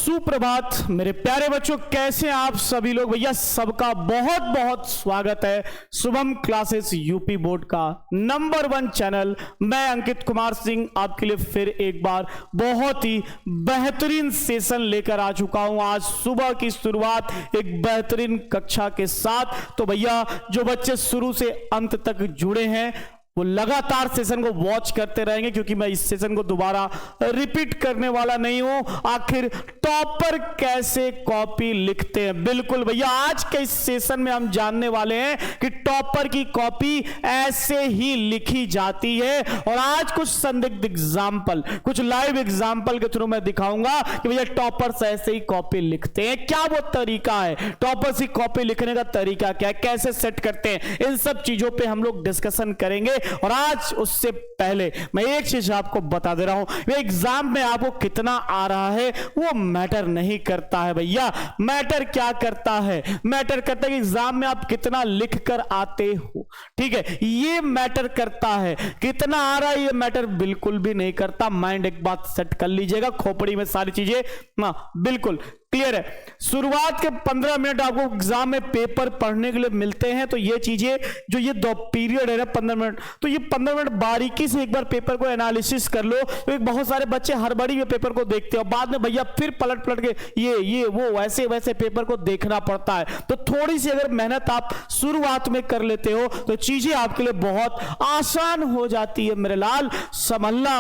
सुप्रभात मेरे प्यारे बच्चों, कैसे हैं आप सभी लोग। भैया सबका बहुत बहुत स्वागत है शुभम क्लासेस यूपी बोर्ड का नंबर 1 चैनल। मैं अंकित कुमार सिंह आपके लिए फिर एक बार बहुत ही बेहतरीन सेशन लेकर आ चुका हूं। आज सुबह की शुरुआत एक बेहतरीन कक्षा के साथ। तो भैया जो बच्चे शुरू से अंत तक जुड़े हैं वो लगातार सेशन को वॉच करते रहेंगे, क्योंकि मैं इस सेशन को दोबारा रिपीट करने वाला नहीं हूं। आखिर टॉपर कैसे कॉपी लिखते हैं, बिल्कुल भैया आज के इस सेशन में हम जानने वाले हैं कि टॉपर की कॉपी ऐसे ही लिखी जाती है। और आज कुछ संदिग्ध एग्जाम्पल, कुछ लाइव एग्जाम्पल के थ्रू मैं दिखाऊंगा कि भैया टॉपर्स ऐसे ही कॉपी लिखते हैं। क्या वो तरीका है, टॉपर्स की कॉपी लिखने का तरीका क्या है, कैसे सेट करते हैं, इन सब चीजों पर हम लोग डिस्कशन करेंगे। और आज उससे पहले मैं एक चीज आपको बता दे रहा हूं, एग्जाम में आपको कितना आ रहा है वो मैटर नहीं करता है भैया। मैटर क्या करता है, मैटर करता है कि एग्जाम में आप कितना लिख कर आते हो, ठीक है, ये मैटर करता है। कितना आ रहा है ये मैटर बिल्कुल भी नहीं करता। माइंड एक बात सेट कर लीजिएगा, खोपड़ी में सारी चीजें बिल्कुल क्लियर है। शुरुआत के 15 मिनट आपको एग्जाम में पेपर पढ़ने के लिए मिलते हैं, तो ये चीजें जो ये दो पीरियड है ना 15 मिनट, तो ये 15 मिनट बारीकी से एक बार पेपर को एनालिसिस कर लो। तो बहुत सारे बच्चे हड़बड़ी में पेपर को देखते हो, बाद में भैया फिर पलट पलट के ये वो वैसे वैसे पेपर को देखना पड़ता है। तो थोड़ी सी अगर मेहनत आप शुरुआत में कर लेते हो तो चीजें आपके लिए बहुत आसान हो जाती है मेरे लाल। संभलना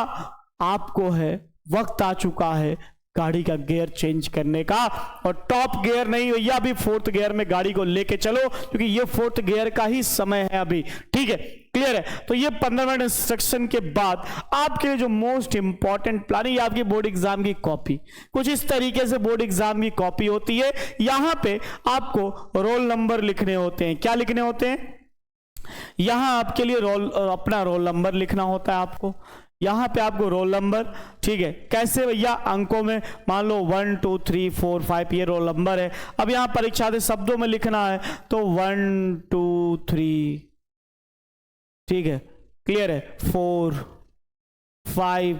आपको है, वक्त आ चुका है गाड़ी का गियर चेंज करने का। और टॉप गियर नहीं भैया, अभी 4th गियर में गाड़ी को लेके चलो, क्योंकि ये 4th गियर का ही समय है अभी, ठीक है, क्लियर है। तो ये 15 मिनट इंस्ट्रक्शन के बाद आपके लिए जो मोस्ट इंपॉर्टेंट प्लानिंग, आपकी बोर्ड एग्जाम की कॉपी कुछ इस तरीके से बोर्ड एग्जाम की कॉपी होती है। यहां पे आपको रोल नंबर लिखने होते हैं। क्या लिखने होते हैं, यहां आपके लिए अपना रोल नंबर लिखना होता है आपको। यहां पे आपको रोल नंबर, ठीक है, कैसे भैया, अंकों में मान लो 1 2 3 4 5 ये रोल नंबर है। अब यहां परीक्षा के शब्दों में लिखना है तो 1 2 3, ठीक है, क्लियर है, 4 5,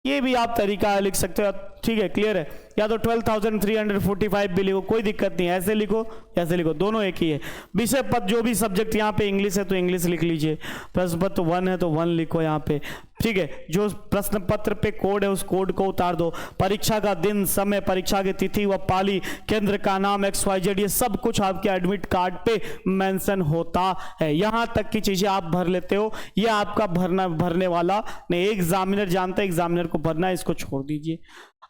ये भी आप तरीका लिख सकते हो, ठीक है, क्लियर है। या तो 12,345 भी लिखो, कोई दिक्कत नहीं, ऐसे लिखो ऐसे लिखो, दोनों एक ही है। विषय पद जो भी सब्जेक्ट यहाँ पे इंग्लिश है तो इंग्लिश लिख लीजिए, प्रश्न पत्र 1 है तो 1 लिखो यहाँ पे, ठीक है। जो प्रश्न पत्र पे कोड है उस कोड को उतार दो। परीक्षा का दिन, समय, परीक्षा की तिथि व पाली, केंद्र का नाम XYZ, ये सब कुछ आपके एडमिट कार्ड पे मेंशन होता है। यहां तक की चीजें आप भर लेते हो, ये आपका भरने वाला नहीं, एग्जामिनर जानता है एग्जामिनर को भरना है, इसको छोड़ दीजिए।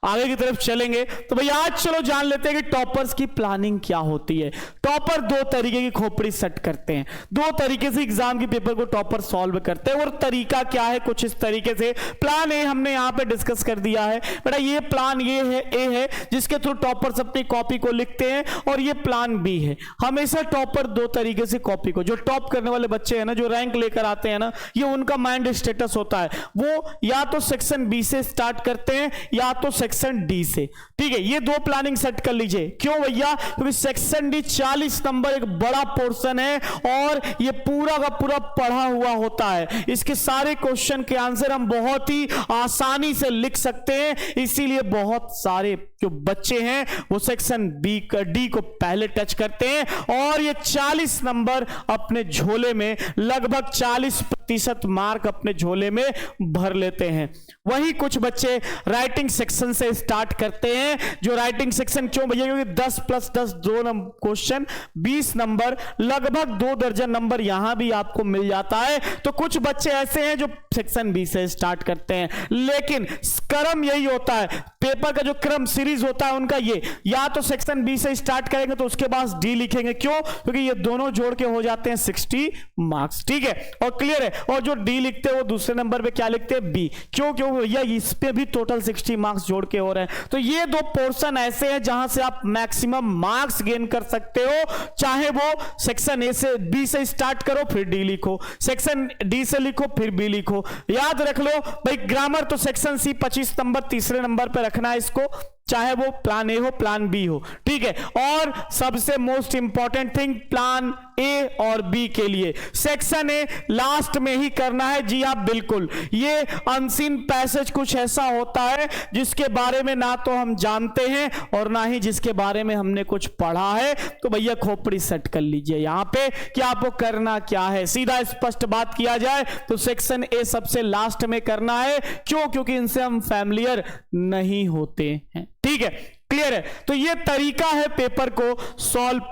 आगे की तरफ चलेंगे तो भैया आज चलो जान लेते हैं कि टॉपर्स की प्लानिंग क्या होती है। टॉपर 2 तरीके की खोपड़ी सेट करते हैं, 2 तरीके से एग्जाम के पेपर को टॉपर सॉल्व करते हैं। और तरीका क्या है, कुछ इस तरीके से। प्लान ए हमने यहां पे डिस्कस कर दिया है बेटा, ये प्लान ये है, ए है, जिसके थ्रू टॉपर्स अपनी कॉपी को लिखते हैं। और ये प्लान बी है। हमेशा टॉपर 2 तरीके से कॉपी को, जो टॉप करने वाले बच्चे हैं ना, जो रैंक लेकर आते हैं ना, ये उनका माइंड स्टेटस होता है, वो या तो सेक्शन बी से स्टार्ट करते हैं या तो सेक्शन डी से, ठीक है। ये 2 प्लानिंग सेट कर लीजिए। क्यों भैया, क्योंकि सेक्शन डी 40 नंबर एक बड़ा पोर्शन है और ये पूरा का पूरा पढ़ा हुआ होता है। इसके सारे क्वेश्चन के आंसर हम बहुत ही आसानी से लिख सकते हैं, इसीलिए बहुत सारे जो बच्चे हैं वो सेक्शन डी को पहले टच करते हैं और ये 40 नंबर अपने झोले में, लगभग 40% मार्क अपने झोले में भर लेते हैं। वही कुछ बच्चे राइटिंग सेक्शन से स्टार्ट करते हैं। जो राइटिंग सेक्शन क्यों भैया, क्योंकि 10 + 10 2 क्वेश्चन 20 नंबर, लगभग 2 दर्जन नंबर यहां भी आपको मिल जाता है। तो कुछ बच्चे ऐसे हैं जो सेक्शन बी से स्टार्ट करते हैं, लेकिन क्रम यही होता है, पेपर का जो क्रम सीरीज होता है उनका ये, या तो सेक्शन बी से स्टार्ट करेंगे तो उसके बाद डी लिखेंगे। क्यों, क्योंकि ये दोनों जोड़ के हो जाते हैं 60 मार्क्स, ठीक है, और क्लियर है। और जो डी लिखते हैं वो दूसरे नंबर पे क्या लिखते हैं, बी। क्यों, क्यों भैया, इस पे भी टोटल 60 मार्क्स जोड़ के हो रहे हैं। तो ये 2 पोर्शन ऐसे हैं जहां से आप मैक्सिमम मार्क्स गेन कर सकते हो, चाहे वो सेक्शन ए से बी से स्टार्ट करो फिर डी लिखो, सेक्शन डी से लिखो फिर बी लिखो। याद रख लो भाई, ग्रामर तो सेक्शन सी 25 नंबर तीसरे नंबर पर रखना है इसको, चाहे वो प्लान ए हो प्लान बी हो, ठीक है। और सबसे most important thing, plan A और बी के लिए। सेक्शन ए लास्ट में ही करना है, जी हाँ बिल्कुल। ये अनसीन पैसेज कुछ ऐसा होता है जिसके बारे में ना तो हम जानते हैं और ना ही जिसके बारे में हमने कुछ पढ़ा है। तो भैया खोपड़ी सेट कर लीजिए यहां पे कि आपको करना क्या है। सीधा स्पष्ट बात किया जाए तो सेक्शन ए सबसे लास्ट में करना है। क्यों? क्योंकि इनसे हम फैमिलियर नहीं होते हैं। ठीक है, क्लियर है। तो ये तरीका है पेपर को सॉल्व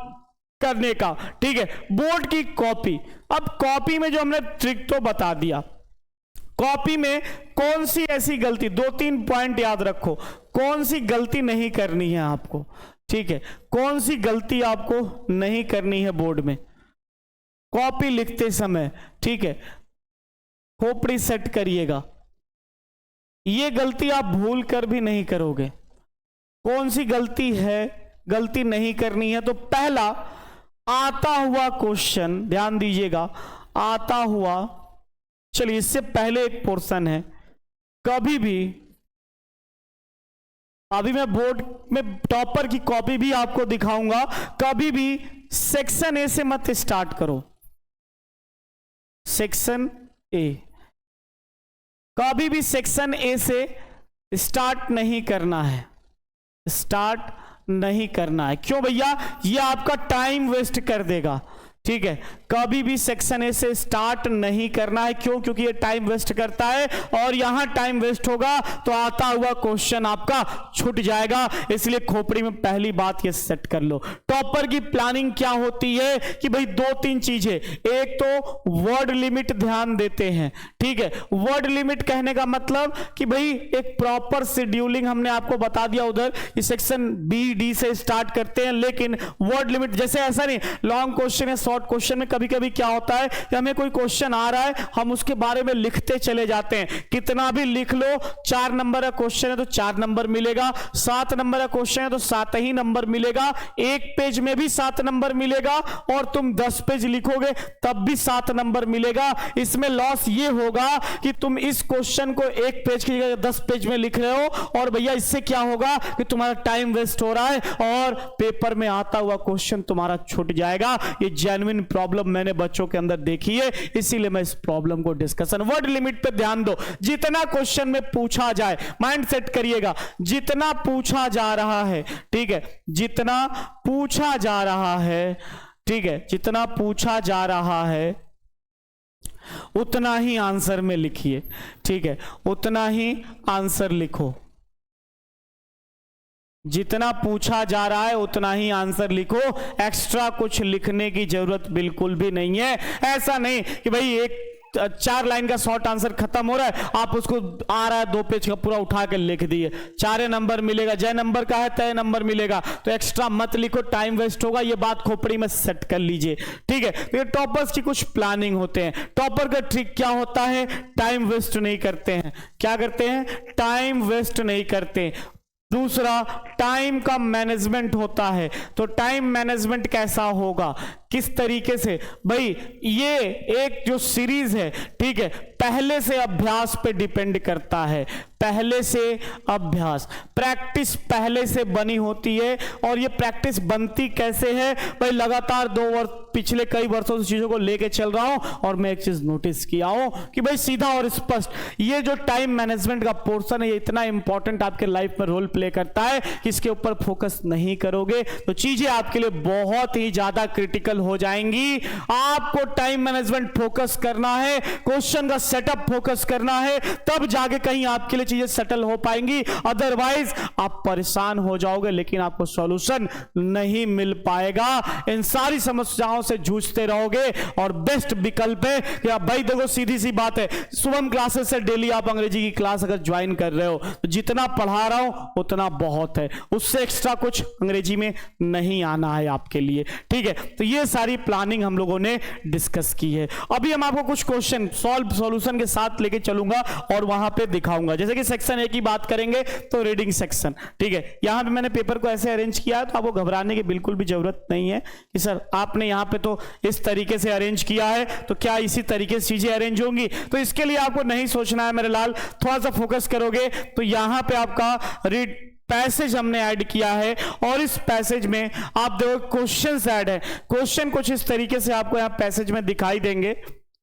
करने का। ठीक है, बोर्ड की कॉपी। अब कॉपी में जो हमने ट्रिक तो बता दिया, कॉपी में कौन सी ऐसी गलती, 2-3 पॉइंट याद रखो, कौन सी गलती नहीं करनी है आपको। ठीक है, कौन सी गलती आपको नहीं करनी है बोर्ड में कॉपी लिखते समय। ठीक है, खोपड़ी सेट करिएगा, ये गलती आप भूल कर भी नहीं करोगे। कौन सी गलती है, गलती नहीं करनी है। तो पहला, आता हुआ क्वेश्चन, ध्यान दीजिएगा, आता हुआ, चलिए इससे पहले एक पोर्शन है, कभी भी, अभी मैं बोर्ड में टॉपर की कॉपी भी आपको दिखाऊंगा, कभी भी सेक्शन ए से मत स्टार्ट करो। सेक्शन ए, कभी भी सेक्शन ए से स्टार्ट नहीं करना है, स्टार्ट नहीं करना है। क्यों भैया? ये आपका टाइम वेस्ट कर देगा। ठीक है, कभी भी सेक्शन ए से स्टार्ट नहीं करना है। क्यों? क्योंकि ये टाइम वेस्ट करता है और यहां टाइम वेस्ट होगा तो आता हुआ क्वेश्चन आपका छूट जाएगा। इसलिए खोपड़ी में पहली बात ये सेट कर लो। टॉपर की प्लानिंग क्या होती है कि भाई 2-3 चीजें, एक तो वर्ड लिमिट ध्यान देते हैं। ठीक है, वर्ड लिमिट कहने का मतलब कि भाई एक प्रॉपर शेड्यूलिंग हमने आपको बता दिया उधर कि सेक्शन बी डी से स्टार्ट करते हैं, लेकिन वर्ड लिमिट जैसे ऐसा नहीं लॉन्ग क्वेश्चन है शॉर्ट क्वेश्चन में कभी कभी क्या होता है कि हमें कोई क्वेश्चन आ रहा है, हम उसके बारे में लिखते चले जाते हैं। कितना भी लिख लो, 4 नंबर का क्वेश्चन है तो 4 नंबर मिलेगा, 7 नंबर का क्वेश्चन है तो 7 ही नंबर मिलेगा, एक पेज में भी 7 नंबर मिलेगा और तुम 10 पेज लिखोगे तब भी 7 नंबर मिलेगा। इसमें लॉस ये होगा कि तुम इस क्वेश्चन को एक पेज की जगह 10 पेज में लिख रहे हो और भैया इससे क्या होगा कि तुम्हारा टाइम वेस्ट हो रहा है और पेपर में आता हुआ क्वेश्चन तुम्हारा छूट जाएगा। ये जेन्युइन प्रॉब्लम मैंने बच्चों के अंदर देखी है, इसीलिए मैं इस प्रॉब्लम को डिस्कशन। वर्ड लिमिट पे ध्यान दो, जितना क्वेश्चन में पूछा जाए, माइंड सेट करिएगा, जितना पूछा जा रहा है, ठीक है, जितना पूछा जा रहा है, ठीक है, जितना पूछा जा रहा है उतना ही आंसर में लिखिए। ठीक है, उतना ही आंसर लिखो, जितना पूछा जा रहा है उतना ही आंसर लिखो, एक्स्ट्रा कुछ लिखने की जरूरत बिल्कुल भी नहीं है। ऐसा नहीं कि भाई एक 4 लाइन का शॉर्ट आंसर खत्म हो रहा है, आप उसको आ रहा है 2 पेज का पूरा उठा के लिख दिए, 4 नंबर मिलेगा, जय नंबर का है तय नंबर मिलेगा, तो एक्स्ट्रा मत लिखो, टाइम वेस्ट होगा। ये बात खोपड़ी में सेट कर लीजिए। ठीक है, तो ये टॉपर्स की कुछ प्लानिंग होते हैं। टॉपर का ट्रिक क्या होता है? टाइम वेस्ट नहीं करते हैं। क्या करते हैं? टाइम वेस्ट नहीं करते। दूसरा, टाइम का मैनेजमेंट होता है। तो टाइम मैनेजमेंट कैसा होगा, किस तरीके से? भाई ये एक जो सीरीज है, ठीक है, पहले से अभ्यास पे डिपेंड करता है। पहले से अभ्यास, प्रैक्टिस पहले से बनी होती है। और ये प्रैक्टिस बनती कैसे है? भाई लगातार 2 वर्ष, पिछले कई वर्षों से चीजों को लेके चल रहा हूं और मैं एक चीज नोटिस किया हूं कि भाई सीधा और स्पष्ट, ये जो टाइम मैनेजमेंट का पोर्शन है ये इतना इंपॉर्टेंट आपके लाइफ में रोल प्ले करता है कि इसके ऊपर फोकस नहीं करोगे तो चीजें आपके लिए बहुत ही ज्यादा क्रिटिकल हो जाएंगी। आपको टाइम मैनेजमेंट फोकस करना है, क्वेश्चन का सेटअप फोकस करना है, तब जाके कहीं आपके लिए चीजें सेटल हो पाएंगी। अदरवाइज आप परेशान हो जाओगे लेकिन आपको सॉल्यूशन नहीं मिल पाएगा। इन सारी समस्याओं से जूझते रहोगे और बेस्ट विकल्प है कि आप, भाई देखो सीधी सी बात है, शुभम क्लासेस से डेली आप अंग्रेजी की क्लास अगर ज्वाइन कर रहे हो तो जितना पढ़ा रहा हूं उतना बहुत है, उससे एक्स्ट्रा कुछ अंग्रेजी में नहीं आना है आपके लिए। ठीक है, तो ये सारी प्लानिंग हम लोगों ने डिस्कस की है। अभी हम आपको कुछ क्वेश्चन सॉल्यूशन के साथ लेके चलूंगा और वहां पे दिखाऊंगा। जैसे कि सेक्शन ए की बात करेंगे तो रीडिंग सेक्शन सेक्शन। ठीक है, यहाँ पे मैंने पेपर को ऐसे अरेंज किया है, तो आपको घबराने की बिल्कुल भी जरूरत नहीं है कि सर आपने यहाँ पे तो इस तरीके से अरेंज किया है तो क्या इसी तरीके से चीजें अरेंज होंगी। तो इसके लिए आपको नहीं सोचना है मेरे लाल, थोड़ा सा फोकस करोगे तो यहाँ पे आपका रीड पैसेज हमने ऐड किया है, और इस पैसेज में आप देखो क्वेश्चंस ऐड है। क्वेश्चन कुछ इस तरीके से आपको यहाँ पैसेज में दिखाई देंगे,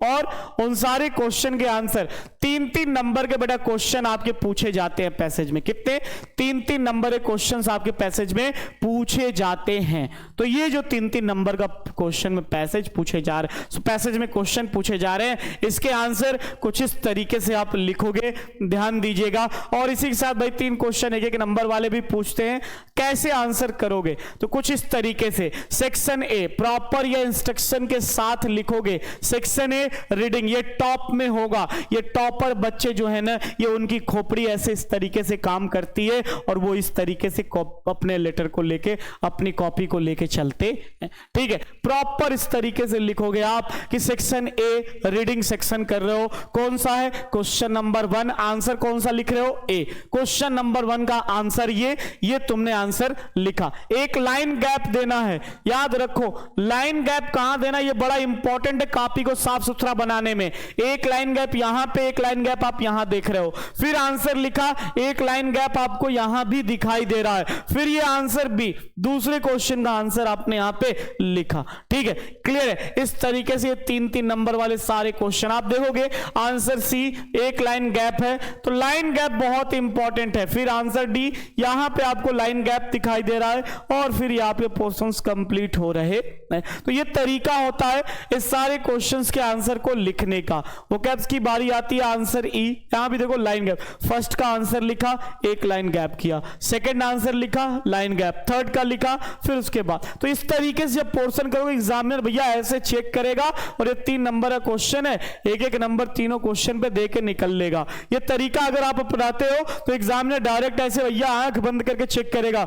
और उन सारे क्वेश्चन के आंसर 3-3 नंबर के बेटा क्वेश्चन आपके पूछे जाते हैं पैसेज में। कितने? 3-3 नंबर के क्वेश्चंस आपके पैसेज में पूछे जाते हैं। तो ये जो 3-3 नंबर का क्वेश्चन में पैसेज पूछे जा रहे हैं, पैसेज में क्वेश्चन पूछे जा रहे हैं, इसके आंसर कुछ इस तरीके से आप लिखोगे, ध्यान दीजिएगा। और इसी के साथ भाई 3 क्वेश्चन एक नंबर वाले भी पूछते हैं, कैसे आंसर करोगे तो कुछ इस तरीके से सेक्शन ए प्रॉपर या इंस्ट्रक्शन के साथ लिखोगे। सेक्शन ए रीडिंग, ये टॉप में होगा। ये टॉपर बच्चे जो है ना, ये उनकी खोपड़ी ऐसे इस तरीके से काम करती है, और वो इस तरीके से अपने लेटर को लेके, अपनी कॉपी को लेके चलते हैं। ठीक है, प्रॉपर इस तरीके से लिखोगे आप कि सेक्शन ए रीडिंग सेक्शन कर रहे हो। कौन सा है? Question number 1। आंसर कौन सा लिख रहे हो? ए। क्वेश्चन नंबर 1 का आंसर ये तुमने आंसर लिखा। एक लाइन गैप देना है, याद रखो लाइन गैप कहां देना, ये बड़ा इंपॉर्टेंट है कॉपी को साफ सुथरा बनाने में। एक लाइन गैप यहां पे, एक लाइन गैप आप यहां देख रहे हो, फिर आंसर लिखा, एक लाइन गैप आपको यहां भी दिखाई दे रहा है, फिर ये आंसर बी, दूसरे क्वेश्चन का आंसर आपने यहां पे लिखा। ठीक है, क्लियर है? इस तरीके से 3-3 नंबर वाले सारे क्वेश्चन आप देखोगे। आंसर सी, एक लाइन गैप है तो लाइन गैप बहुत इंपॉर्टेंट है। फिर आंसर डी, यहां पे आपको लाइन गैप दिखाई दे रहा है, और फिर यहां पे पोर्शंस कंप्लीट हो रहे हैं। तो ये तरीका होता है इस सारे क्वेश्चंस के आंसर को लिखने का। वो कैप्स की बारी आती है आंसर ई, यहां भी देखो लाइन गैप, फर्स्ट का आंसर लिखा, एक लाइन गैप किया, सेकंड आंसर लिखा, लाइन गैप, थर्ड का लिखा, फिर उसके बाद। तो इस तरीके से जब पोर्शन करोगे, एग्जामिनर भैया ऐसे चेक करेगा, और ये 3 नंबर का क्वेश्चन है, एक नंबर तीनों क्वेश्चन पे दे के निकल लेगा। ये तरीका अगर आप अपनाते हो तो एग्जामिनर डायरेक्ट ऐसे भैया आंख बंद करके चेक करेगा।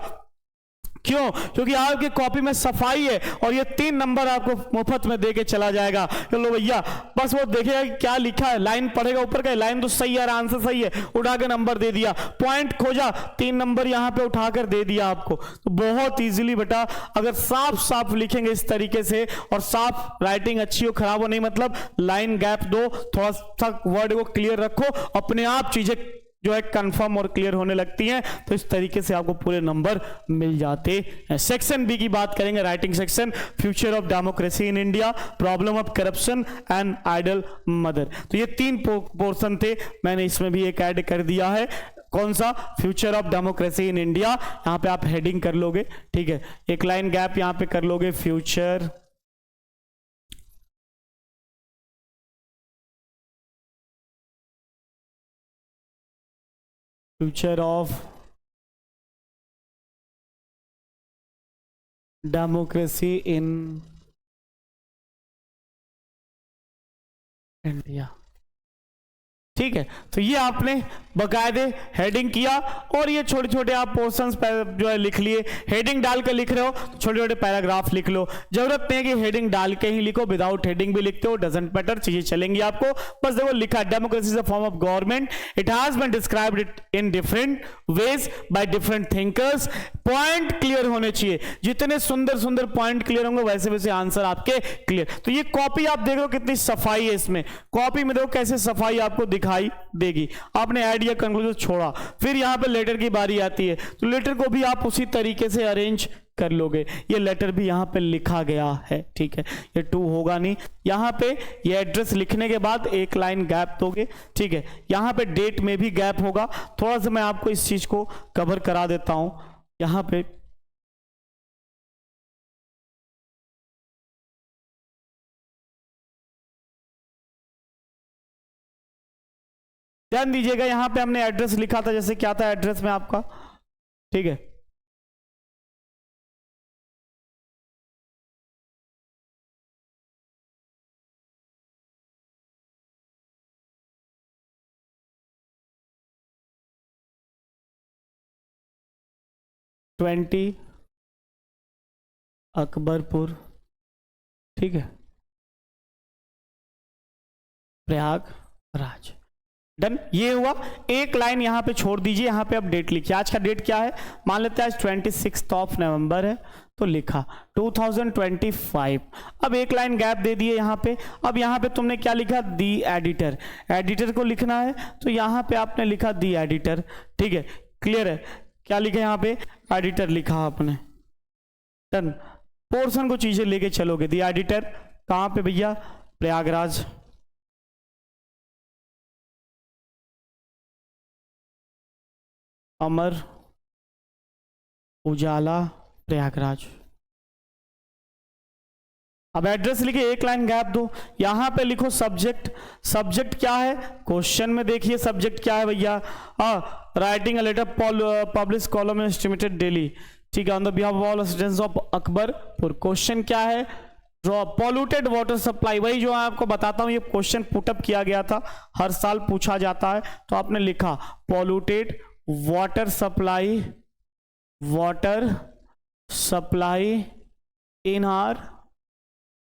क्यों? क्योंकि आपकी कॉपी में सफाई है, और ये 3 नंबर आपको मुफ्त में देके चला जाएगा। चलो भैया, बस वो देखेगा कि क्या लिखा है, लाइन पढ़ेगा, ऊपर का लाइन तो सही है, आंसर सही है, उठा के नंबर दे दिया, पॉइंट खोजा, 3 नंबर यहां पे उठाकर दे दिया आपको। तो बहुत इजीली बेटा अगर साफ साफ लिखेंगे इस तरीके से, और साफ राइटिंग अच्छी हो, खराब हो नहीं, मतलब लाइन गैप दो, थोड़ा सा वर्ड को क्लियर रखो, अपने आप चीजें जो है कंफर्म और क्लियर होने लगती हैं। तो इस तरीके से आपको पूरे नंबर मिल जाते हैं। सेक्शन बी की बात करेंगे, writing section, future of democracy in India, problem of corruption and idol mother. तो ये 3 पोर्शन थे, मैंने इसमें भी एक ऐड कर दिया है। कौन सा? Future of democracy in India. यहां पे आप हेडिंग कर लोगे, ठीक है, एक लाइन गैप यहां पे कर लोगे, future of democracy in India. ठीक है, तो ये आपने बकायदे हेडिंग किया, और ये छोटे छोटे आप पोर्शंस जो है लिख लिए। हेडिंग डाल के लिख रहे हो तो छोटे छोटे पैराग्राफ लिख लो, जरूरत नहीं है कि हेडिंग डाल के ही लिखो, विदाउट हेडिंग भी लिखते हो, डजंट मैटर, चीजें चलेंगी आपको। बस देखो लिखा, democracy is a form of government, it has been described it in different ways by different thinkers. Point clear होने चाहिए, जितने सुंदर सुंदर पॉइंट क्लियर होंगे वैसे वैसे आंसर आपके क्लियर। तो ये कॉपी आप देख लो कितनी सफाई है इसमें, कॉपी में देखो कैसे सफाई आपको दिखाई देगी। आपने ऐड या कंक्लूजन छोड़ा, फिर यहां पे लेटर की बारी आती है, तो लेटर को भी आप उसी तरीके से अरेंज कर लोगे। ये लेटर भी यहां पे लिखा गया है, ठीक है, ये 2 होगा नहीं, यहां पे ये एड्रेस लिखने के बाद एक लाइन गैप दोगे, ठीक है, यहां पे डेट में भी गैप होगा। थोड़ा सा मैं आपको इस चीज को कवर करा देता हूं। यहां पे ध्यान दीजिएगा, यहां पे हमने एड्रेस लिखा था, जैसे क्या था एड्रेस में आपका, ठीक है, ट्वेंटी अकबरपुर, ठीक है, प्रयागराज। डन, ये हुआ। एक लाइन यहाँ पे छोड़ दीजिए, यहाँ पे अब डेट लिखिए। आज का डेट क्या है, मान लेते हैं आज 26 नवंबर है, तो लिखा 2025। अब एक लाइन गैप दे दिए यहाँ पे। अब यहाँ पे तुमने क्या लिखा, दी एडिटर, एडिटर को लिखना है, तो यहाँ पे आपने लिखा दी एडिटर। ठीक है, क्लियर है, क्या लिखा यहाँ पे, एडिटर लिखा आपने। डन, पोर्शन को चीजें लेके चलोगे। दी एडिटर कहाँ पे भैया, प्रयागराज। अमर उजाला प्रयागराज। अब एड्रेस लिखे, एक लाइन गैप दो, यहां पे लिखो सब्जेक्ट। सब्जेक्ट क्या है, क्वेश्चन में देखिए सब्जेक्ट क्या है भैया, writing a letter publish column estimated daily. ठीक है, on the behalf of all residents of Akbarpur. Question क्या है, ड्रॉ पॉल्यूटेड वाटर सप्लाई। वही जो आपको बताता हूं, ये क्वेश्चन पुटअप किया गया था, हर साल पूछा जाता है। तो आपने लिखा polluted water supply, water supply in are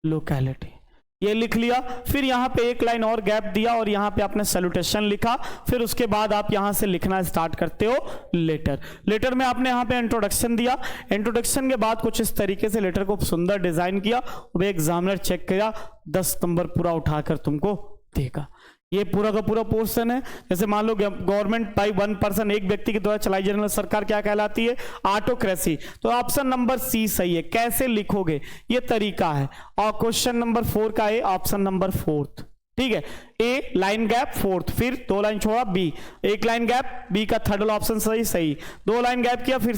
locality, ये लिख लिया। फिर यहां पे एक लाइन और गैप दिया और यहां पे आपने सैल्यूटेशन लिखा। फिर उसके बाद आप यहां से लिखना स्टार्ट करते हो लेटर। लेटर में आपने यहां पे इंट्रोडक्शन दिया। इंट्रोडक्शन के बाद कुछ इस तरीके से लेटर को सुंदर डिजाइन किया, वो एग्जामिनर चेक किया, 10 नंबर पूरा उठाकर तुमको देगा। ये पूरा का पूरा पोर्शन है। जैसे मान लो गवर्नमेंट बाई 1%, एक व्यक्ति के द्वारा चलाई जाने वाली सरकार क्या कहलाती है, ऑटोक्रेसी। तो ऑप्शन नंबर सी सही है। कैसे लिखोगे, ये तरीका है। और क्वेश्चन नंबर 4 का ए, ऑप्शन नंबर 4। ठीक है, ए लाइन गैप 4, फिर 2 लाइन छोड़ा बी, एक लाइन गैप, बी का थर्ड ऑप्शन सही, 2 लाइन गैप किया, फिर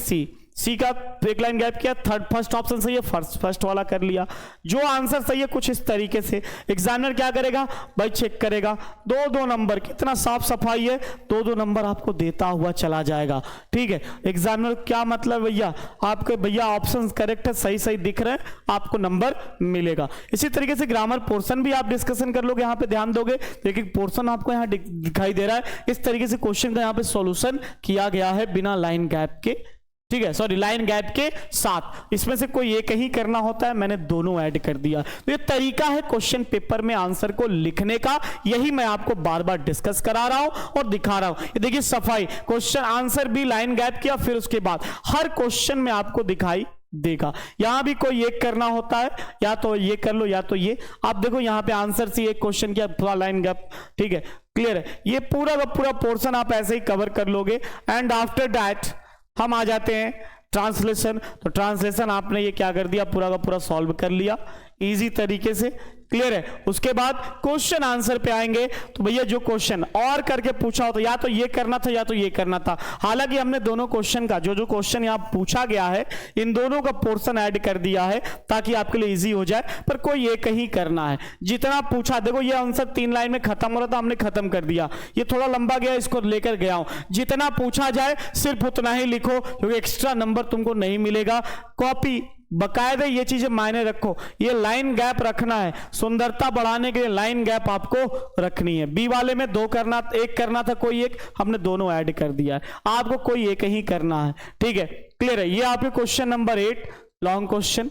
सी का एक लाइन गैप किया, फर्स्ट ऑप्शन सही है, फर्स्ट वाला कर लिया। जो आंसर सही है कुछ इस तरीके से। एग्जामिनर क्या करेगा भाई, चेक करेगा, 2-2 नंबर, कितना साफ सफाई है, 2-2 नंबर आपको देता हुआ चला जाएगा। ठीक है, एग्जामिनर क्या मतलब भैया, आपके भैया ऑप्शन करेक्ट है, सही दिख रहे हैं, आपको नंबर मिलेगा। इसी तरीके से ग्रामर पोर्शन भी आप डिस्कशन कर लोगे, यहाँ पे ध्यान दोगे, देखिए पोर्शन आपको यहाँ दिखाई दे रहा है। इस तरीके से क्वेश्चन का यहाँ पे सॉल्यूशन किया गया है बिना लाइन गैप के। ठीक है, सॉरी, लाइन गैप के साथ। इसमें से कोई एक ही करना होता है, मैंने दोनों ऐड कर दिया। तो ये तरीका है क्वेश्चन पेपर में आंसर को लिखने का, यही मैं आपको बार बार डिस्कस करा रहा हूं और दिखा रहा हूं। ये देखिए सफाई, क्वेश्चन आंसर भी लाइन गैप किया, फिर उसके बाद हर क्वेश्चन में आपको दिखाई देगा। यहां भी कोई एक करना होता है, या तो ये कर लो या तो ये। आप देखो यहाँ पे आंसर सी एक क्वेश्चन किया, पूरा लाइन गैप। ठीक है, क्लियर है, ये पूरा का पूरा पोर्शन आप ऐसे ही कवर कर लोगे। एंड आफ्टर दैट हम आ जाते हैं ट्रांसलेशन। तो ट्रांसलेशन आपने ये क्या कर दिया, पूरा का पूरा सॉल्व कर लिया इजी तरीके से। क्लियर है, उसके बाद क्वेश्चन आंसर पे आएंगे। तो भैया जो क्वेश्चन और करके पूछा हो, तो या तो ये करना था या तो ये करना था। हालांकि हमने दोनों क्वेश्चन का जो क्वेश्चन यहाँ पूछा गया है, इन दोनों का पोर्शन ऐड कर दिया है ताकि आपके लिए इजी हो जाए। पर कोई एक ही करना है, जितना पूछा। देखो ये आंसर 3 लाइन में खत्म हो रहा था, हमने खत्म कर दिया। ये थोड़ा लंबा गया, इसको लेकर गया हूं। जितना पूछा जाए सिर्फ उतना ही लिखो, क्योंकि एक्स्ट्रा नंबर तुमको नहीं मिलेगा। कॉपी बकायदे ये चीजें मायने रखो, ये लाइन गैप रखना है, सुंदरता बढ़ाने के लिए लाइन गैप आपको रखनी है। बी वाले में 2 करना, 1 करना था, कोई एक, हमने दोनों ऐड कर दिया है। आपको कोई एक ही करना है। ठीक है, क्लियर है। ये आपके question number 8 long question,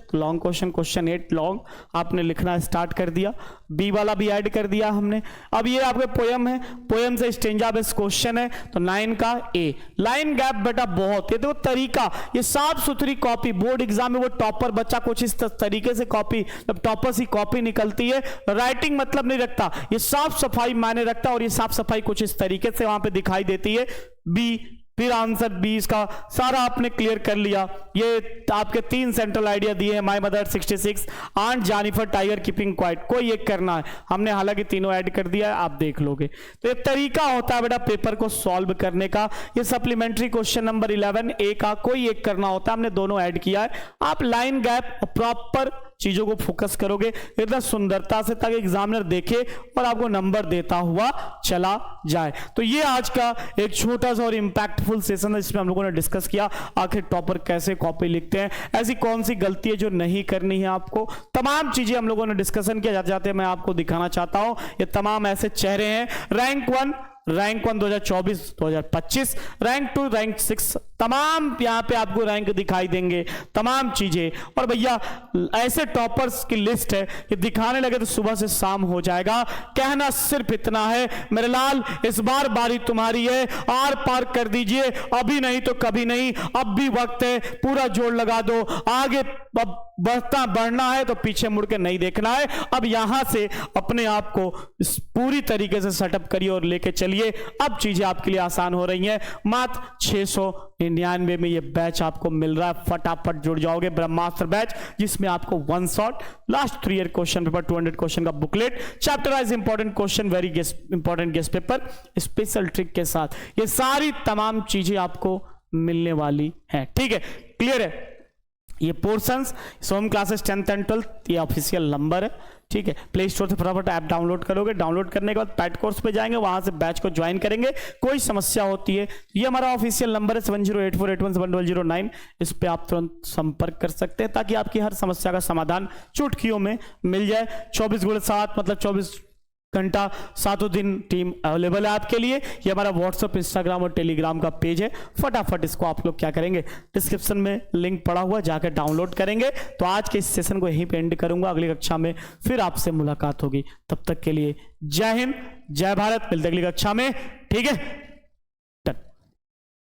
question 8 long आपने लिखना स्टार्ट कर दिया। बी वाला भी ऐड कर दिया हमने। अब ये आपके पोयम है, पोयम से स्टेंजा बेस्ड क्वेश्चन है, तो 9 का ए। लाइन गैप बेटा बहुत, ये देखो तरीका, ये साफ सुथरी कॉपी। बोर्ड एग्जाम में वो टॉपर बच्चा कुछ इस तरीके से कॉपी, जब टॉपर सी कॉपी निकलती है, राइटिंग मतलब नहीं रखता, ये साफ सफाई मायने रखता है। और ये साफ सफाई कुछ इस तरीके से वहां पे दिखाई देती है। बी, फिर आंसर 20 का सारा आपने क्लियर कर लिया। ये आपके 3 सेंट्रल आइडिया दिए हैं, my mother 66, aunt Jennifer tiger keeping quiet, कोई एक करना है। हमने हालांकि तीनों ऐड कर दिया है, आप देख लोगे। तो ये तरीका होता है बेटा पेपर को सॉल्व करने का। ये सप्लीमेंट्री क्वेश्चन नंबर 11 ए का कोई एक करना होता है, हमने दोनों ऐड किया है। आप लाइन गैप प्रॉपर चीजों को फोकस करोगे एकदम सुंदरता से, ताकि एग्जामिनर देखे और आपको नंबर देता हुआ चला जाए। तो ये आज का एक छोटा सा और इंपैक्टफुल सेशन है, जिसमें हम लोगों ने डिस्कस किया आखिर टॉपर कैसे कॉपी लिखते हैं, ऐसी कौन सी गलती है जो नहीं करनी है आपको। तमाम चीजें हम लोगों ने डिस्कशन किया। जाते जाते मैं आपको दिखाना चाहता हूं, ये तमाम ऐसे चेहरे हैं। रैंक 1 2024-2025, रैंक 2 रैंक 6 तमाम यहाँ पे आपको रैंक दिखाई देंगे, तमाम चीजें। और भैया ऐसे टॉपर्स की लिस्ट है कि दिखाने लगे तो सुबह से शाम हो जाएगा। कहना सिर्फ इतना है मेरे लाल, इस बार बारी तुम्हारी है, आर पार कर दीजिए, अभी नहीं तो कभी नहीं, अब भी वक्त है, पूरा जोर लगा दो। आगे बढ़ना है तो पीछे मुड़ के नहीं देखना है। अब यहां से अपने आप को पूरी तरीके से सेटअप करिए और लेके चलिए। अब चीजें आपके लिए आसान हो रही हैं। मात्र 699 में ये बैच आपको मिल रहा है। फटाफट जुड़ जाओगे ब्रह्मास्त्र बैच, जिसमें आपको one shot last 3 year question paper, 200 question का booklet, chapter wise important question, very important guess paper, special trick के साथ ये सारी तमाम चीजें आपको मिलने वाली है। ठीक है, क्लियर है? ये portions Som classes 10th and 12th, ये ऑफिशियल नंबर है। ठीक है, प्ले स्टोर से फटाफट ऐप डाउनलोड करोगे, डाउनलोड करने के बाद पैट कोर्स पे जाएंगे, वहां से बैच को ज्वाइन करेंगे। कोई समस्या होती है, ये हमारा ऑफिशियल नंबर है 7084817009, इस पे आप तुरंत संपर्क कर सकते हैं ताकि आपकी हर समस्या का समाधान चुटकियों में मिल जाए। 24/7 मतलब 24 घंटा 7 दिन टीम अवेलेबल है आपके लिए। ये हमारा व्हाट्सएप, इंस्टाग्राम और टेलीग्राम का पेज है। फटाफट इसको आप लोग क्या करेंगे, डिस्क्रिप्शन में लिंक पड़ा हुआ, जाकर डाउनलोड करेंगे। तो आज के इस सेशन को यहीं पे एंड करूंगा, अगली कक्षा में फिर आपसे मुलाकात होगी। तब तक के लिए जय हिंद, जय भारत, मिलते अगली कक्षा में। ठीक है।